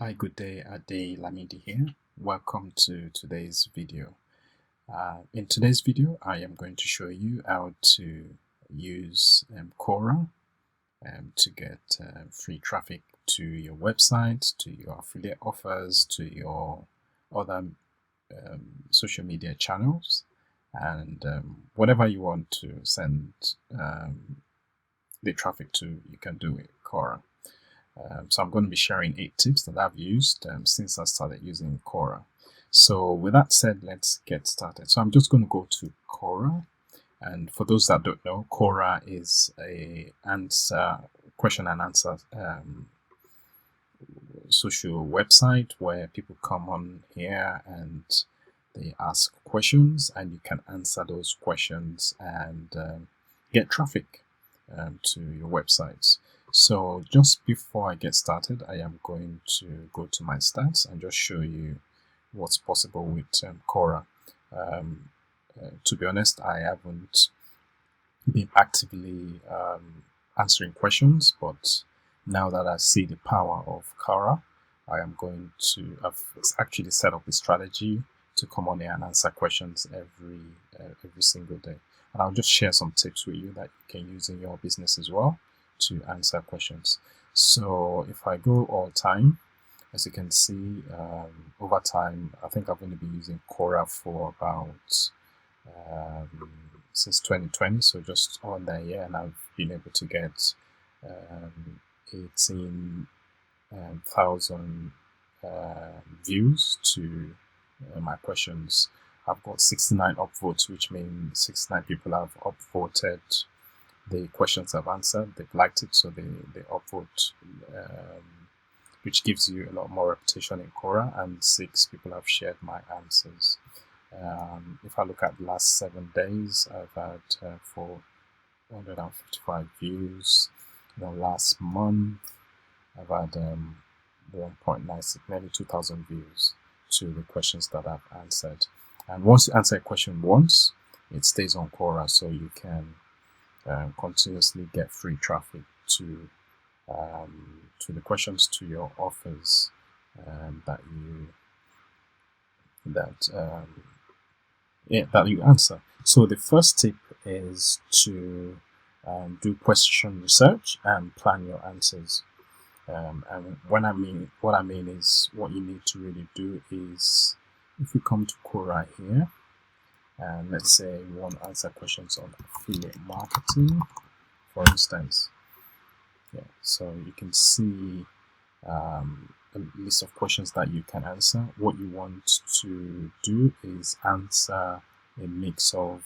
Hi, good day. Lamidi here. Welcome to today's video. In today's video, I am going to show you how to use Quora to get free traffic to your website, to your affiliate offers, to your other social media channels, and whatever you want to send the traffic to, you can do with Quora. So I'm going to be sharing 8 tips that I've used since I started using Quora. So with that said, let's get started. So I'm just going to go to Quora. And for those that don't know, Quora is a question and answer social website where people come on here and they ask questions, and you can answer those questions and get traffic to your websites. So just before I get started, I am going to go to my stats and just show you what's possible with Quora. To be honest, I haven't been actively answering questions, but now that I see the power of Quora, I've actually set up a strategy to come on here and answer questions every single day. And I'll just share some tips with you that you can use in your business as well to answer questions. So if I go all time, as you can see, over time, I think I've only been using Quora for about since 2020, so just on that year, and I've been able to get 18,000 views to my questions. I've got 69 upvotes, which means 69 people have upvoted the questions I've answered. They've liked it, so they upvote, which gives you a lot more reputation in Quora, and 6 people have shared my answers. If I look at the last 7 days, I've had 455 views. The last month, I've had 1.96, nearly 2,000 views to the questions that I've answered. And once you answer a question once, it stays on Quora, so you can continuously get free traffic to the questions, to your offers that you answer. So the first tip is to do question research and plan your answers. And what I mean is, what you need to really do is, if we come to Quora here, and let's say we want to answer questions on affiliate marketing, for instance. Yeah, so you can see a list of questions that you can answer. What you want to do is answer a mix of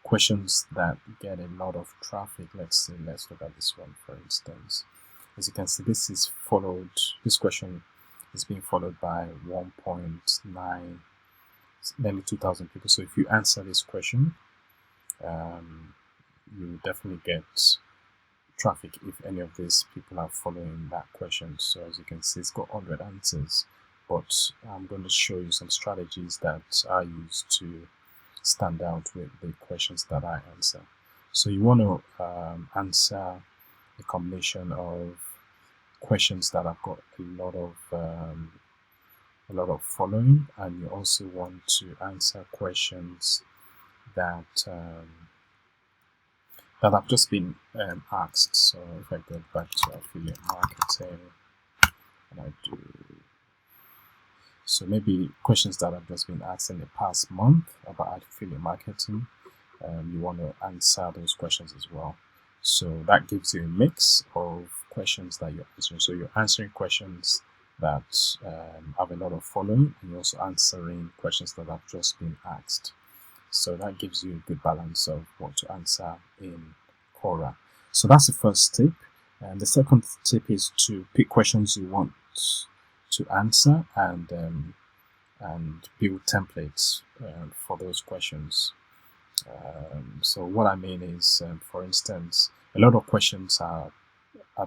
questions that get a lot of traffic. Let's look at this one, for instance. As you can see, this question is being followed by 1.9, nearly 2,000 people. So if you answer this question, you definitely get traffic if any of these people are following that question. So as you can see, it's got 100 answers, but I'm going to show you some strategies that I use to stand out with the questions that I answer. So you want to answer a combination of questions that have got a lot of following, and you also want to answer questions that have just been asked. So if I go back to affiliate marketing and I do, so maybe questions that have just been asked in the past month about affiliate marketing, you want to answer those questions as well. So that gives you a mix of questions that you're answering. So you're answering questions that have a lot of following, and you're also answering questions that have just been asked. So that gives you a good balance of what to answer in Quora. So that's the first tip. And the second tip is to pick questions you want to answer and build templates for those questions. So what I mean is, for instance, a lot of questions have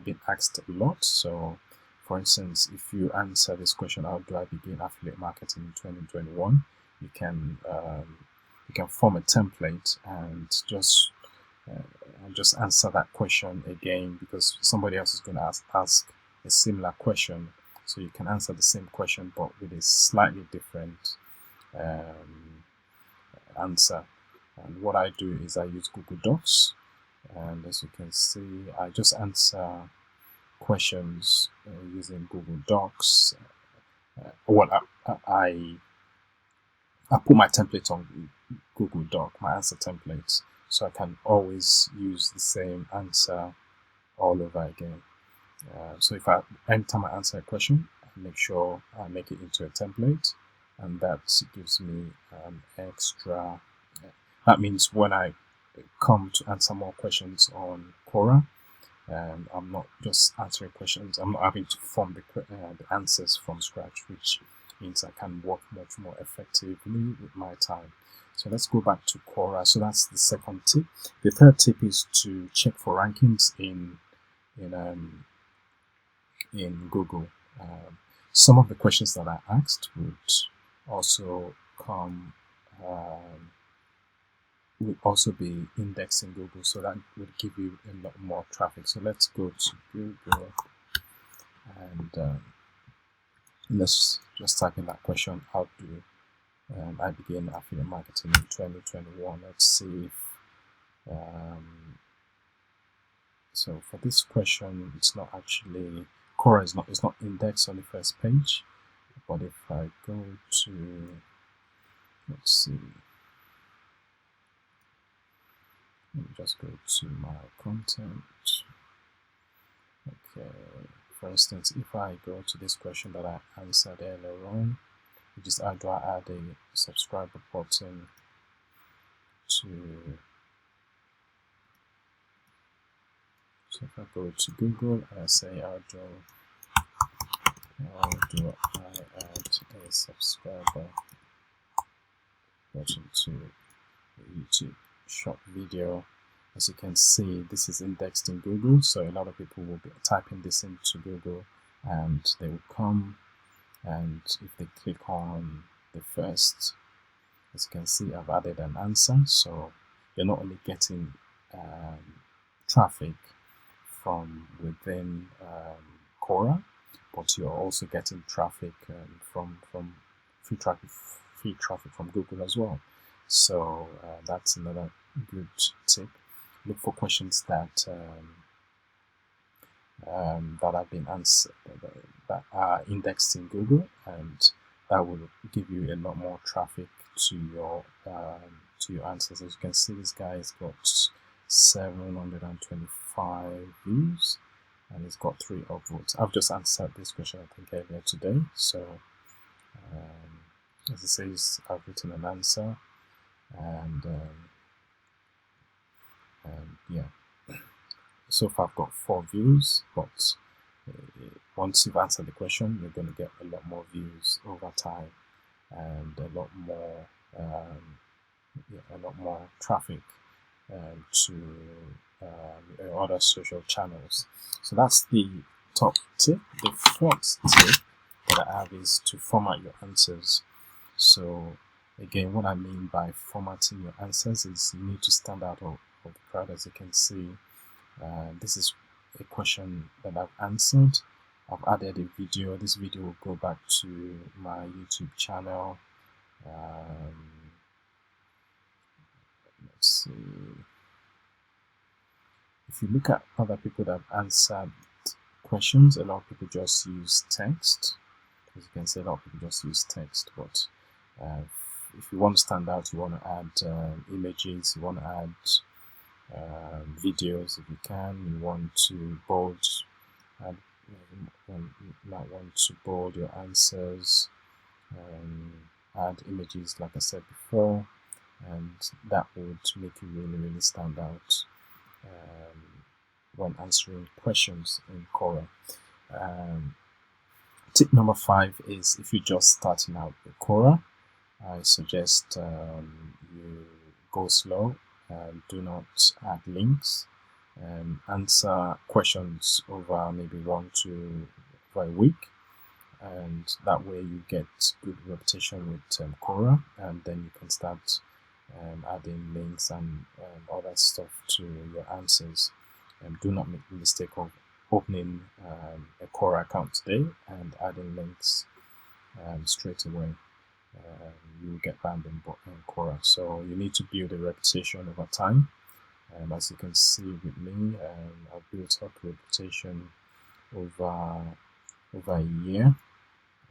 been asked a lot. So for instance, if you answer this question, how do I begin affiliate marketing in 2021? You can form a template and just answer that question again, because somebody else is going to ask a similar question. So you can answer the same question but with a slightly different answer. And what I do is I use Google Docs, and as you can see, I just answer questions using Google Docs. I put my template on Google Doc, my answer templates, so I can always use the same answer all over again. So if anytime I answer a question, I make sure I make it into a template, and that gives me extra. That means when I come to answer more questions on Quora, I'm not just answering questions. I'm not having to form the answers from scratch, which means I can work much more effectively with my time. So let's go back to Quora. So that's the second tip. The third tip is to check for rankings in Google. Some of the questions that I asked would also come. Will also be indexed in Google, so that would give you a lot more traffic. So let's go to Google and let's just type in that question: how do I begin affiliate marketing in 2021? Let's see if so for this question, it's not actually Quora is not indexed on the first page. But if I go to, let's see, let me just go to my content. Okay, for instance, if I go to this question that I answered earlier on, which is how do I add a subscriber button to, so if I go to Google and I say how do I add a subscriber button to a YouTube short video, as you can see, this is indexed in Google, so a lot of people will be typing this into Google and they will come, and if they click on the first, as you can see, I've added an answer. So you're not only getting traffic from within Quora, but you're also getting traffic from free traffic from Google as well. So that's another good tip. Look for questions that have been answered, that are indexed in Google, and that will give you a lot more traffic to your answers. As you can see, this guy has got 725 views and it's got 3 upvotes. I've just answered this question, I think, earlier today. So as it says, I've written an answer, and yeah, so far I've got 4 views, but once you've answered the question, you're going to get a lot more views over time and a lot more traffic to other social channels. So that's the top tip. The fourth tip that I have is to format your answers. So again, what I mean by formatting your answers is you need to stand out of the crowd. As you can see, this is a question that I've answered. I've added a video. This video will go back to my YouTube channel. Let's see. If you look at other people that have answered questions, a lot of people just use text. As you can see, a lot of people just use text. But if you want to stand out, you want to add images, you want to add videos if you can. You want to bold, you might want to bold your answers, add images like I said before, and that would make you really stand out when answering questions in Quora. Tip number 5 is, if you're just starting out with Quora, I suggest you go slow. Do not add links, answer questions over maybe 1 to a week, and that way you get good repetition with Quora, and then you can start adding links and other stuff to your answers. Do not make the mistake of opening a Quora account today and adding links straight away, you get banned in Quora. So you need to build a reputation over time. As you can see with me, I've built up a reputation over a year,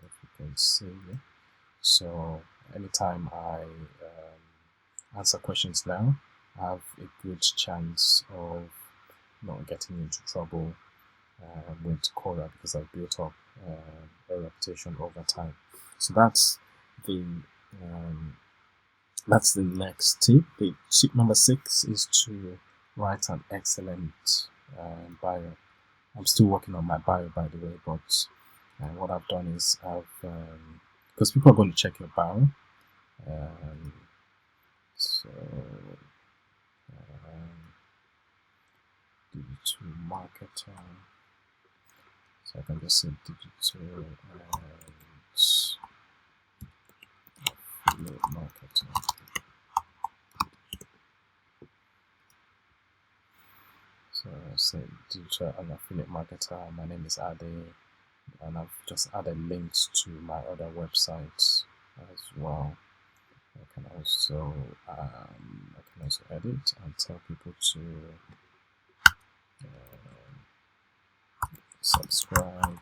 if you can see. So anytime I answer questions now, I have a good chance of not getting into trouble with Quora because I've built up a reputation over time. So the that's the next tip. The tip number 6 is to write an excellent bio. I'm still working on my bio, by the way, but what I've done is because people are going to check your bio. So digital marketer. So I can just say digital affiliate marketing. So say digital and affiliate marketer. My name is Ade, and I've just added links to my other websites as well. I can also edit and tell people to subscribe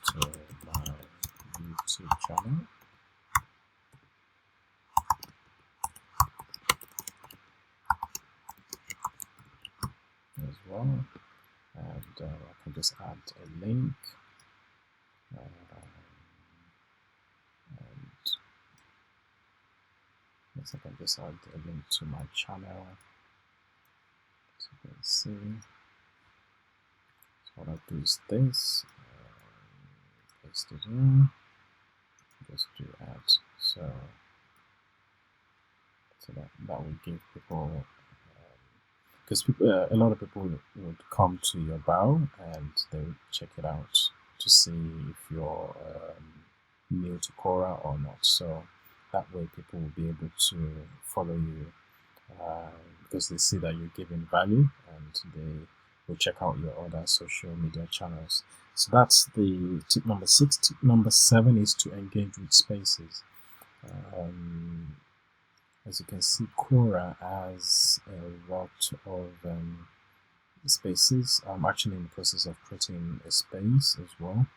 to my YouTube channel as well, and I can just add a link, and yes, I can just add a link to my channel, so you can see. So what I do is this, paste it in, just do add, so that will give people, because a lot of people would come to your bio and they would check it out to see if you're new to Quora or not. So that way people will be able to follow you because they see that you're giving value, and they will check out your other social media channels. So that's the tip number 6. Tip number 7 is to engage with spaces. As you can see, Quora has a lot of spaces. I'm actually in the process of creating a space as well,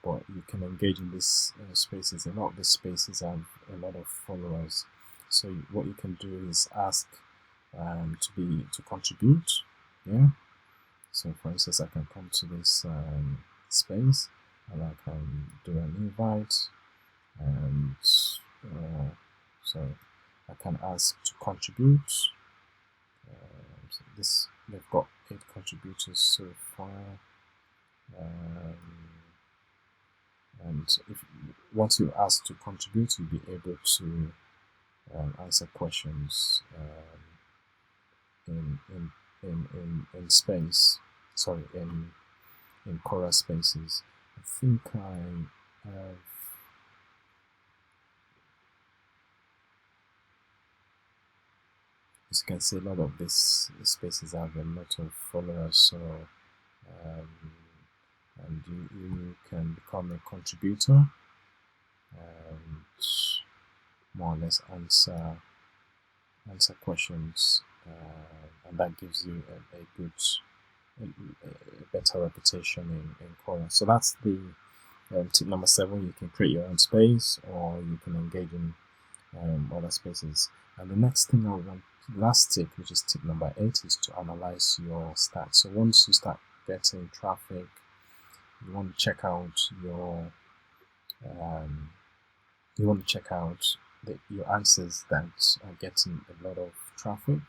but you can engage in these spaces. A lot of the spaces have a lot of followers, so what you can do is ask to contribute. Yeah. So for instance, I can come to this space and I can do an invite, and so I can ask to contribute. So they've got 8 contributors so far, and once you ask to contribute, you'll be able to answer questions in space. Sorry, in Quora spaces. I think I have. As you can see, a lot of these spaces have a lot of followers, so and you can become a contributor and more or less answer questions, and that gives you a better reputation in Quora. So that's the tip number 7. You can create your own space, or you can engage in other spaces. And the next thing last tip, which is tip number 8, is to analyze your stats. So once you start getting traffic, you want to check out your your answers that are getting a lot of traffic,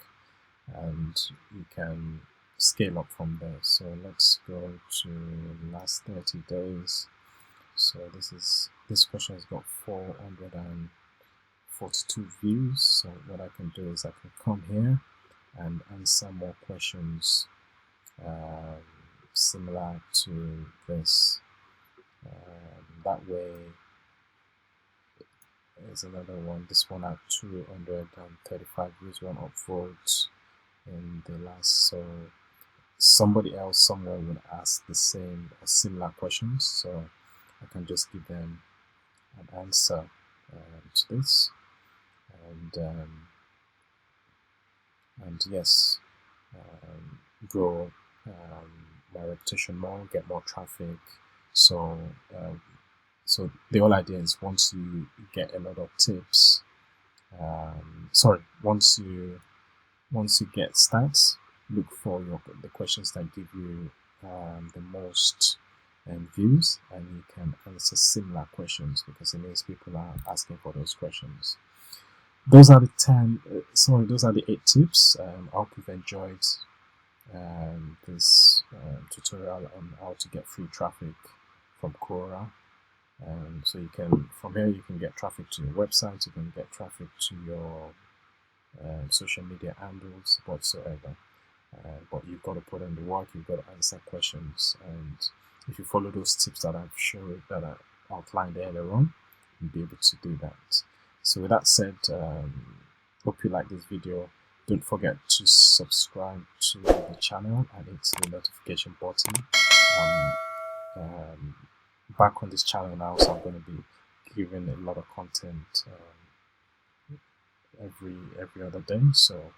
and you can scale up from there. So let's go to the last 30 days. So this question has got 442 views. So what I can do is I can come here and answer more questions similar to this. That way, there's another one. This one had 235 views, one upvotes in the last. So somebody else somewhere would ask the same or similar questions, so I can just give them an answer to this, and yes, grow my reputation more, get more traffic. So so the whole idea is, once you get a lot of tips, once you get stats, look for the questions that give you the most views, and you can answer similar questions, because it means people are asking for those questions. Those are the 10. Those are the 8 tips. I hope you've enjoyed this tutorial on how to get free traffic from Quora. So you can, from here, you can get traffic to your website, you can get traffic to your social media handles whatsoever. But you've got to put in the work, you've got to answer questions, and if you follow those tips that I've showed, that I outlined earlier on, you'll be able to do that. So with that said, hope you like this video. Don't forget to subscribe to the channel and hit the notification button. Um, Back on this channel now, so I'm going to be giving a lot of content every other day, so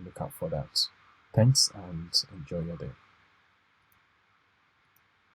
look out for that. Thanks, and enjoy your day.